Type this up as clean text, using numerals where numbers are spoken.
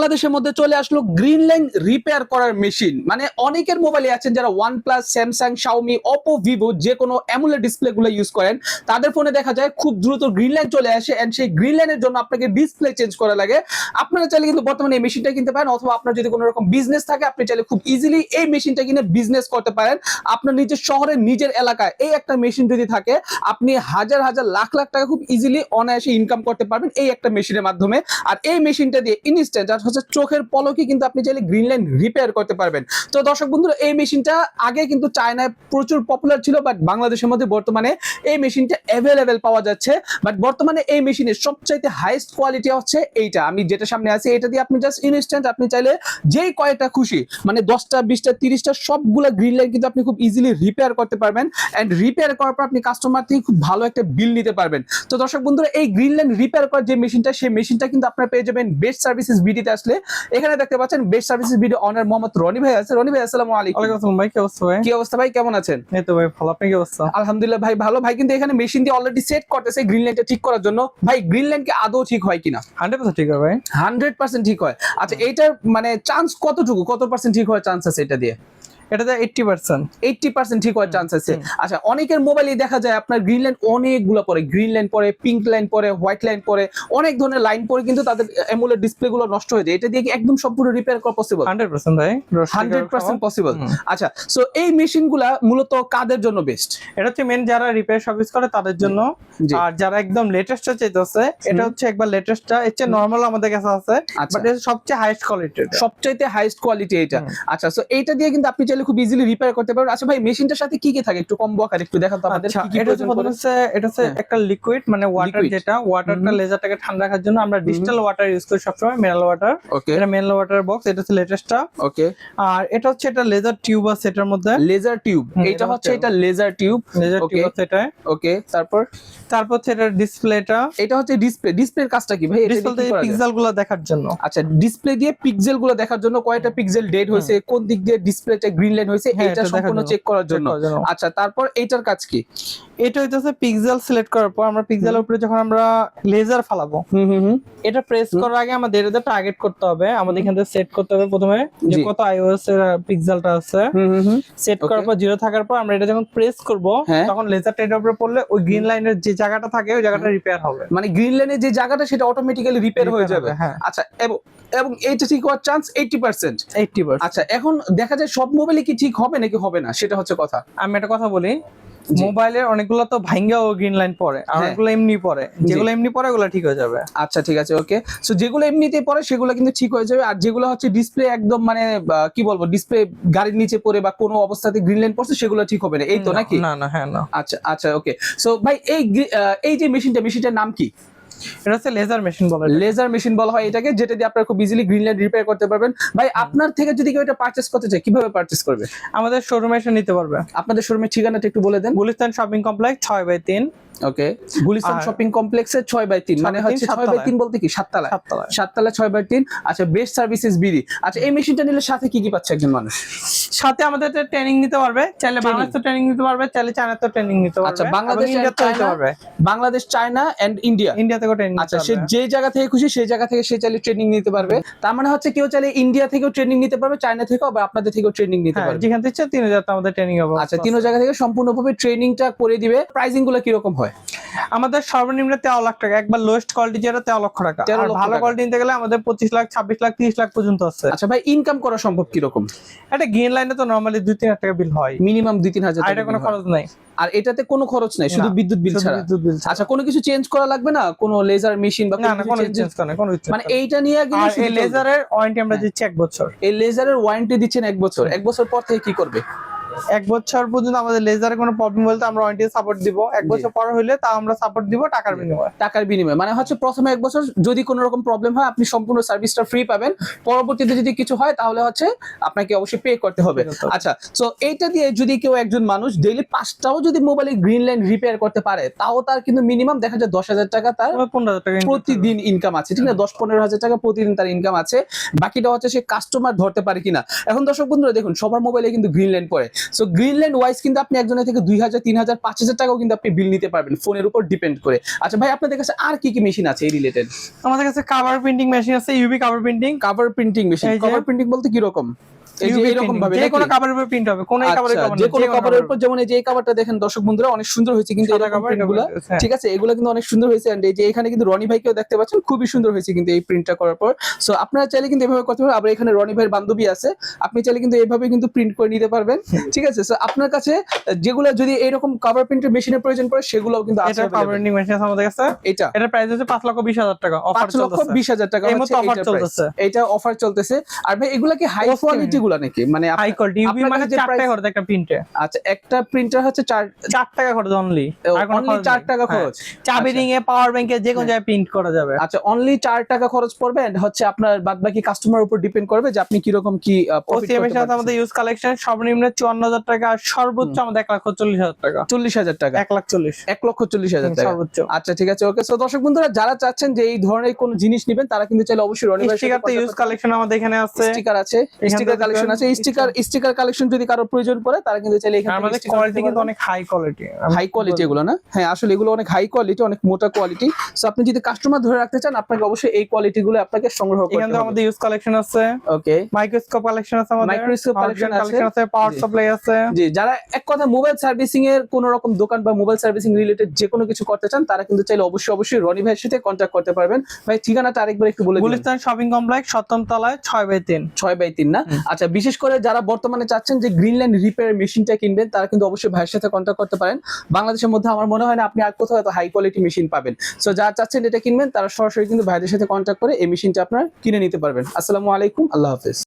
বাংলাদেশের মধ্যে চলে আসলো গ্রিন লাইন রিপেয়ার করার মেশিন। মানে অনেকের মোবাইলে আছেন যারা OnePlus, Samsung, Xiaomi, Oppo, Vivo যে কোনো অ্যামোলেড ডিসপ্লে গুলো ইউজ করেন, তাদের ফোনে দেখা যায় খুব দ্রুত গ্রিন লাইন চলে আসে এন্ড সেই গ্রিন লাইনের জন্য আপনাকে ডিসপ্লে চেঞ্জ করা লাগে। আপনারা চাইলে কিন্তু বর্তমানে এই মেশিনটা কিনতে পারেন, অথবা আপনার যদি কোনো রকম বিজনেস থাকে আপনি চাইলে খুব ইজিলি এই মেশিনটা কিনে বিজনেস করতে পারেন। আপনার নিজের শহরে নিজের এলাকায় এই একটা মেশিন যদি থাকে, আপনি হাজার হাজার লাখ লাখ টাকা খুব ইজিলি অনায়াসে ইনকাম করতে পারবেন এই একটা মেশিনের মাধ্যমে। আর এই মেশিনটা দিয়ে ইনস্ট্যান্ট আর হচ্ছে চোখের পলকে কিন্তু আপনি চাইলে গ্রিন লাইন রিপেয়ার করতে পারবেন। তো দর্শক বন্ধুরা, এই মেশিনটা আগে কিন্তু চায়নায় প্রচুর পপুলার ছিল, বাট বাংলাদেশের মধ্যে বর্তমানে এই মেশিনটা অ্যাভেলেবেল পাওয়া যাচ্ছে। বাট বর্তমানে এই মেশিনের সবচাইতে হাইয়েস্ট কোয়ালিটি হচ্ছে এইটা, আমি যেটা সামনে আছে এটা দিয়ে আপনি জাস্ট ইনস্ট্যান্ট আপনি চাইলে যেই কয়টা খুশি মানে 10টা 20টা 30টা সবগুলা গ্রিন লাইন কিন্তু আপনি খুব ইজিলি রিপেয়ার করতে পারবেন। এন্ড রিপেয়ার করার পর আপনি কাস্টমার থেকে খুব ভালো একটা বিল নিতে পারবেন। তো দর্শক বন্ধুরা, এই গ্রিন লাইন রিপেয়ার করার যে মেশিনটা, সেই মেশিনটা কিন্তু আপনারা পেয়ে যাবেন বেস্ট সার্ভিসেস বিডিতে আসলে। এখানে দেখতে পাচ্ছেন best services BD owner Mohammad Roni ভাই আছে। রনি ভাই, আসসালামু আলাইকুম। ওয়ালাইকুম আসসালাম ভাই, কি অবস্থা ভাই? কি অবস্থা ভাই, কেমন আছেন? এই তো ভাই ভালো, আপনি কি অবস্থা? আলহামদুলিল্লাহ ভাই ভালো। ভাই কিন্তু এখানে মেশিন দিয়ে অলরেডি সেট করতেছে গ্রিন লাইনটা ঠিক করার জন্য। ভাই গ্রিন লাইন কি আদৌ ঠিক হয় কিনা? 100% ঠিক আছে ভাই। 100% ঠিক হয়। আচ্ছা, এইটার মানে চান্স কতটুকু, কত পার্সেন্ট ঠিক হওয়ার চান্স আছে এটা দিয়ে? এটাতে 80%। 80% ঠিক হওয়ার চান্স আছে। আচ্ছা, অনেকের মোবাইলে দেখা যায় আপনার গ্রিন লাইন অনেকগুলো পরে, গ্রিন লাইন পরে, পিঙ্ক লাইন পরে, হোয়াইট লাইন পরে, অনেক ধরনের লাইন পরে কিন্তু তাদের অ্যামোলেড ডিসপ্লে গুলো নষ্ট হয়ে যায়। এটা দিয়ে কি একদম সম্পূর্ণ রিপেয়ার করা পসিবল? 100% ভাই, 100% পসিবল। আচ্ছা, সো এই মেশিনগুলা মূলত কাদের জন্য বেস্ট? এটা হচ্ছে মেন যারা রিপেয়ার সার্ভিস করে তাদের জন্য। আর যারা একদম লেটেস্টটা চাইতেছে, এটা হচ্ছে একবার লেটেস্টটা, এর চেয়ে নরমাল আমাদের কাছে আছে, বাট এটা সবচেয়ে হাইয়েস্ট কোয়ালিটি, সবচাইতে হাইয়েস্ট কোয়ালিটি এটা। আচ্ছা, সো এইটা দিয়ে কিন্তু আপনি চাইলে খুব ইজিলি রিপেয়ার করতে পারবেন। আচ্ছা ভাই, মেশিনটার সাথে কি কি থাকে একটু কম্বো আকারে একটু দেখান তো আমাদের। কি কি এটা হচ্ছে প্রথমে হচ্ছে এটা হচ্ছে একটা লিকুইড, মানে ওয়াটার, যেটা ওয়াটারটা লেজারটাকে ঠান্ডা রাখার জন্য আমরা ডিজিটাল ওয়াটার ইউজ করি সবসময়, মিনারেল ওয়াটার। এটা মিনারেল ওয়াটার বক্স, এটা হচ্ছে লেটেস্টটা। ওকে। আর এটা হচ্ছে এটা লেজার টিউব আছে এটার মধ্যে, লেজার টিউব। এটা হচ্ছে এটা লেজার টিউব। লেজার টিউব আছে এটা। ওকে, তারপর হচ্ছে এটা ডিসপ্লেটা। এটা হচ্ছে ডিসপ্লে। ডিসপ্লের কাজটা কি ভাই? ডিসপ্লে দিয়ে পিক্সেল গুলো দেখার জন্য। আচ্ছা, ডিসপ্লে দিয়ে পিক্সেল গুলো দেখার জন্য, কয়টা পিক্সেল ডেড হয়েছে, কোন দিক দিয়ে ডিসপ্লেতে গ্রিন লাইন হয়েছে, এটা সম্পূর্ণ চেক করার জন্য। আচ্ছা, তারপর এইটার কাজ কি? এটা হইতেছে পিক্সেল সিলেক্ট করার পর আমরা পিক্সেলের উপরে যখন আমরা লেজার ফালাবো, এটা প্রেস করার আগে আমাদের এটা টার্গেট করতে হবে, আমাদের এখান থেকে সেট করতে হবে প্রথমে যে কত আইওএস এর পিক্সেলটা আছে। সেট করার পর 0 থাকার পর আমরা এটা যখন প্রেস করব, তখন লেজারটা এর উপরে পড়লে ওই গ্রিন লাইনের যে জায়গাটা থাকে ওই জায়গাটা রিপেয়ার হবে। মানে গ্রিন লাইনের যে জায়গাটা সেটা অটোমেটিক্যালি রিপেয়ার হয়ে যাবে। আচ্ছা, এবং এইটা ঠিক হওয়ার চান্স 80%। আচ্ছা, এখন দেখা যায় সব মোবাইলে কি ঠিক হবে নাকি হবে না, সেটা হচ্ছে কথা। আমি একটা কথা বলি, মোবাইলের অনেকগুলো তো ভাঙ্গাও গ্রিন লাইন পড়ে, আর অনেকগুলো এমনি পড়ে, যেগুলো এমনি পড়ে ওগুলো ঠিক হয়ে যাবে। আচ্ছা, ঠিক আছে, ওকে। সো যেগুলো এমনিতে পড়ে সেগুলো কিন্তু ঠিক হয়ে যাবে, আর যেগুলো হচ্ছে ডিসপ্লে একদম মানে কি বলবো, ডিসপ্লে গাড়ির নিচে পড়ে বা কোনো অবস্থাতে গ্রিন লাইন পড়ছে সেগুলো ঠিক হবে না, এই তো নাকি? না না, হ্যাঁ না। আচ্ছা আচ্ছা, ওকে। সো ভাই এই যে মেশিনটার নাম কি? এটা হচ্ছে লেজার মেশিন বলা হয়। লেজার মেশিন বলা হয় এটাকে, যেটা দিয়ে আপনারা খুব ইজিলি গ্রিন লাইন রিপেয়ার করতে পারবেন। ভাই, আপনার থেকে যদি কেউ এটা পারচেজ করতে চায় কিভাবে পারচেজ করবে? আমাদের শোরুমে এসে নিতে পারবে। আপনাদের শোরুমের ঠিকানাটা একটু বলে দেন। Gulistan shopping complex 6/3। Okay, Gulistan shopping কমপ্লেক্সের 6/3, মানে হচ্ছে 6/3 বলতে কি 7 তলা? 7 তলা 6/3। আচ্ছা, বেস্ট সার্ভিসেস বিডি। আচ্ছা, এই মেশিনটা নিলে সাথে কি কি পাচ্ছে একজন মানুষ? সাথে আমাদের ট্রেনিং নিতে পারবে, চাইলে বাংলাদেশে ট্রেনিং নিতে পারবে, চাইলে চায়নাতে ট্রেনিং নিতে পারবে। আচ্ছা, বাংলাদেশ, চায়না এন্ড ইন্ডিয়া থেকে ট্রেনিং। আচ্ছা, সে যে জায়গা থেকে খুশি সেই জায়গা থেকে সে চাইলে ট্রেনিং নিতে পারবে। তার মানে হচ্ছে কেউ চাইলে ইন্ডিয়া থেকেও ট্রেনিং নিতে পারবে, চায়না থেকেও বা আপনাদের থেকেও ট্রেনিং নিতে পারবে। যেখান থেকে 3000 আমাদের ট্রেনিং হবে। আচ্ছা, 3 জায়গা থেকে সম্পূর্ণভাবে ট্রেনিংটা করে দিবে। প্রাইসিং গুলো কি রকম হয়? আমাদের সর্বনিম্ন 13 লাখ টাকা, একবার লোয়েস্ট কোয়ালিটি যেটা 13 লক্ষ টাকা। আর ভালো কোয়ালিটি নিতে গেলে আমাদের 25 লাখ, 26 লাখ, 30 লাখ পর্যন্ত আছে। আচ্ছা ভাই, ইনকাম করা সম্ভব কি রকম? এটা গ্রিন লাইনে তো নরমালি 2-3 হাজার টাকা বিল হয়, মিনিমাম 2-3 হাজার টাকা। এটা কোনো খরচ নাই। আর এটাতে কোনো খরচ নাই, শুধু বিদ্যুৎ বিল ছাড়া। আচ্ছা, কোনো কিছু চেঞ্জ করা লাগবে না, কোনো লেজার মেশিন বা কোনো চেঞ্জ করা না, কোনো কিছু মানে এইটা নিয়ে গেলে এই লেজারের ওয়ারেন্টি আমরা দিচ্ছি 1 বছর। এই লেজারের ওয়ারেন্টি দিচ্ছেন 1 বছর। 1 বছর পর থেকে কি করবে? 1 বছর পর্যন্ত আমাদের লেজারে কোনো প্রবলেম বলতে আমরা ওয়ারেন্টি সাপোর্ট দিব। 1 বছর পর হইলে তাও আমরা সাপোর্ট দিব টাকার বিনিময়ে। মানে হচ্ছে প্রথমে 1 বছর যদি কোনো রকম প্রবলেম হয় আপনি সম্পূর্ণ সার্ভিসটা ফ্রি পাবেন, পরবর্তীতে যদি কিছু হয় তাহলে হচ্ছে আপনাকে অবশ্যই পে করতে হবে। আচ্ছা, সো এইটা দিয়ে যদি কেউ একজন মানুষ ডেইলি 5টাও যদি মোবাইলে গ্রিন লাইন রিপেয়ার করতে পারে, তাও তার কিন্তু মিনিমাম দেখা যায় 10,000 টাকা, তার 15,000 টাকা প্রতিদিন ইনকাম আছে। ঠিক না? 10-15 হাজার টাকা প্রতিদিন তার ইনকাম আছে। বাকিটা হচ্ছে সে কাস্টমার ধরতে পারে কিনা। এখন দর্শক বন্ধুরা দেখুন, সবার মোবাইলে কিন্তু গ্রিন লাইন পড়ে। সো গ্রিনল্যান্ড ওয়াইজ কিন্তু আপনি একজনের থেকে 2000 3000 5000 টাকাও কিন্তু আপনি বিল নিতে পারবেন ফোনের উপর ডিপেন্ড করে। আচ্ছা ভাই, আপনাদের কাছে আর কি কি মেশিন আছে এই রিলেটেড? আমাদের কাছে কভার প্রিন্টিং মেশিন আছে, UV cover printing. Cover printing machine, এই যে- কভার প্রিন্টিং বলতে কি রকম? এই যে এরকম ভাবে যে কোনো কভারের উপর প্রিন্ট হবে, কোন এই কভারের আচ্ছা, কভার যে কোনো কভারের উপর, যেমন এই যে এই কভারটা দেখেন দর্শক বন্ধুরা অনেক সুন্দর হয়েছে কিন্তু সাদা এরকম cover, প্রিন্টগুলো, হ্যাঁ। ঠিক আছে, এগুলো কিন্তু অনেক সুন্দর হয়েছে। এন্ড এই যে এখানে কিন্তু রনি ভাইকেও দেখতে পাচ্ছেন, খুবই সুন্দর হয়েছে কিন্তু এই প্রিন্টটা করার পর। সো আপনারা চাইলে কিন্তু এভাবে করতে পারেন। আবার এখানে রনি ভাইয়ের বান্ধবী আছে, আপনি চাইলে কিন্তু এইভাবে কিন্তু প্রিন্ট করে নিতে পারবেন, ঠিক আছে। সো আপনার কাছে যেগুলো যদি এরকম কভার প্রিন্টের মেশিনের প্রয়োজন পড়ে সেগুলোও কিন্তু আছে এটা কভার available। প্রিন্টিং মেশিন আছে আমাদের কাছে। এটা এটার প্রাইস হচ্ছে 5,20,000 টাকা, অফার 5,20,000 টাকা এই হচ্ছে মুহূর্তে offer এটার price। চলতেছে। এটা অফার চলতেছে। আর ভাই এগুলা কি হাই Costly কোয়ালিটি গুলা নাকি? মানে হাই কোয়ালিটি ইউভি আপনার মানে কাছে যে 4 টাকা price- খরচ একটা প্রিন্টে। আচ্ছা, একটা প্রিন্টার হচ্ছে 4 টাকা খরচ অনলি। only 4 টাকা খরচ। চাবি আচ্ছা। রিং এ, পাওয়ার ব্যাংকে যে কোনো জায়গায় প্রিন্ট করা যাবে। আচ্ছা, অনলি 4 টাকা খরচ পড়বে and হচ্ছে আপনার বাদবাকি কাস্টমার উপর ডিপেন্ড করবে যে আপনি কিরকম কি প্রফিট ওসিএম এর করতে সাথে পারছেন। আমাদের ইউজ কালেকশন সর্বনিম্ন 54,000 টাকা, আর সর্বোচ্চ আমাদের 1,40,000 টাকা। 40,000 টাকা, 1,40,000 1,40,000 টাকা সর্বোচ্চ। আচ্ছা ঠিক আছে, ওকে। সো দর্শক বন্ধুরা যারা চাচ্ছেন যে এই ধরনের কোন জিনিস নেবেন তারা কিন্তু চাইলে অবশ্যই রনি ভাইয়ের স্টিকার তো ইউজ কালেকশন আমাদের এখানে আছে। স্টিকার আছে, এখান স্টিকার থেকে কালেকশন আছে, স্টিকার কালেকশন যদি কারো প্রয়োজন পড়ে তারা কিন্তু চাইলে এখান আর থেকে আমাদের sticker কোয়ালিটি নিতে কিন্তু পারবেন। অনেক হাই কোয়ালিটি। হাই কোয়ালিটি এগুলো না? হ্যাঁ, আসলে এগুলো অনেক হাই কোয়ালিটি, অনেক মোটা কোয়ালিটি। সো আপনি যদি কাস্টমার ধরে রাখতে চান আপনাকে অবশ্যই এই কোয়ালিটি গুলো আপনাকে সংগ্রহ এখান করতে থেকে হবে। আমাদের ইউজ কালেকশন আছে, ওকে, মাইক্রোস্কোপ কালেকশন আছে, আমাদের Microscope collection আছে। আছে, পাওয়ার জি। সাপ্লাই আছে। জি, যারা এক কথা মোবাইল সার্ভিসিং এর কোন রকম দোকান বা মোবাইল সার্ভিসিং রিলেটেড যে কোনো কিছু করতে চান তারা কিন্তু চাইলে অবশ্যই রনি ভাইয়ের সাথে কন্ট্যাক্ট করতে পারবেন। ভাই ঠিকানাটা আরেকবার একটু বলে দিন। গুলিস্তান শপিং কমপ্লেক্স 7ম তলায় 6/3। 6/3 না? আচ্ছা, বিশেষ করে যারা বর্তমানে চাচ্ছেন যে গ্রিনল্যান্ড রিপেয়ার মেশিনটা কিনবেন তারা কিন্তু অবশ্যই ভাইয়ের সাথে কন্ট্যাক্ট করতে পারেন। বাংলাদেশের মধ্যে আমার মনে হয় না আপনি আর কোথাও এত হাই কোয়ালিটি মেশিন পাবেন। সো যারা চাচ্ছেন এটা কিনবেন তারা সরাসরি কিন্তু ভাইদের সাথে কন্ট্যাক্ট করে এই মেশিনটা আপনারা কিনে নিতে পারবেন। আসসালামু আলাইকুম, আল্লাহ হাফেজ।